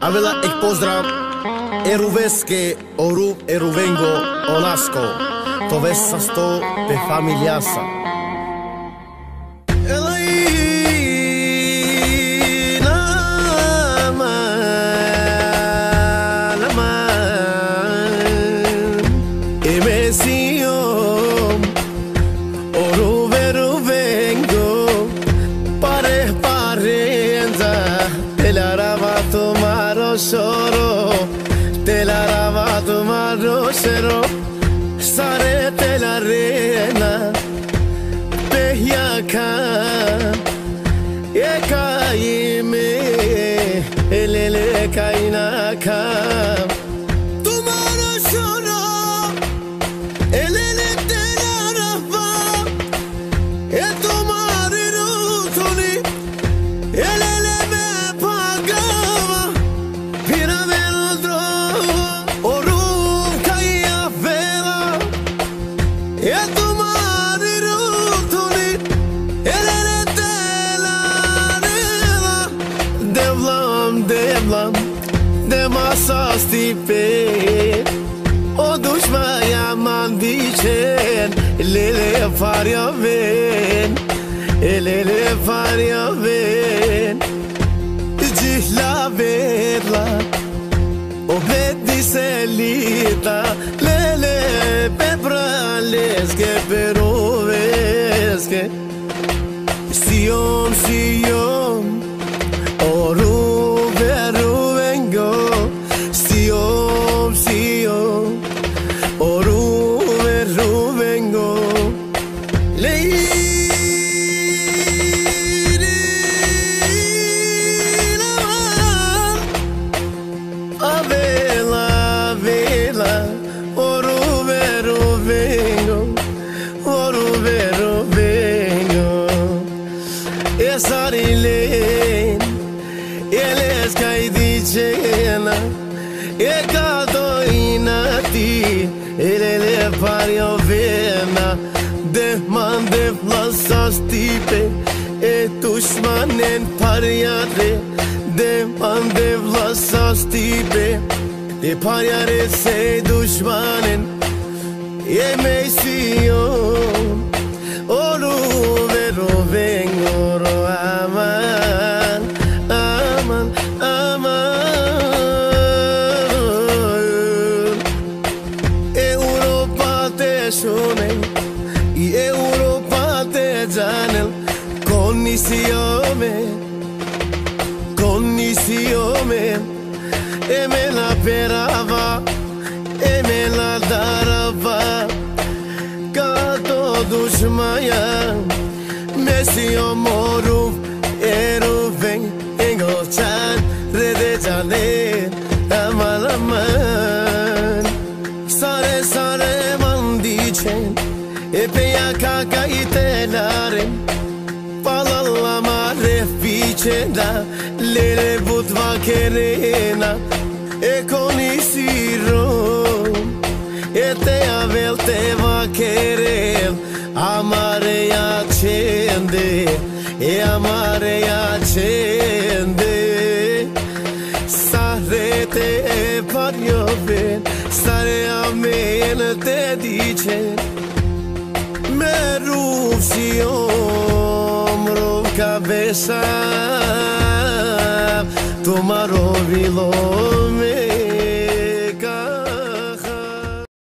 Avela ik pozdrav Eruveske, Oru, Eruvengo, Olasco. To ves sa sto pe familiasa. Soro, te la rava tu marrosero, sare te la rena, pehiaka, ekaime, elele kainaka. Tu marrosero, elele te la rava, e tu marirutuni, elele me pagava. Devlam, demasa stipe o dușma yaman dicen lele faria ven lele faria ven jihla vedla o bedi selita lele pebraleske peroveske Sion Sion oru E cado inati elele pario vena de mande plasa stipe e dușmanen pariare de mande plasa stipe de pariare se dușmanen e mesion oru vero vengo aman aman aman y Europa te janel connisiome e me la perava e me la darava cato dușmaya mesio moru eruven engolchan rede janer aman aman sare sare mandicen e peia itelare palalla mare vicenda le butva kerena e con i siro e te avel te va querer amare accende e amare accende sarete e pario ben sare a me te dice Meru si omro cabeza, tomaro vilome.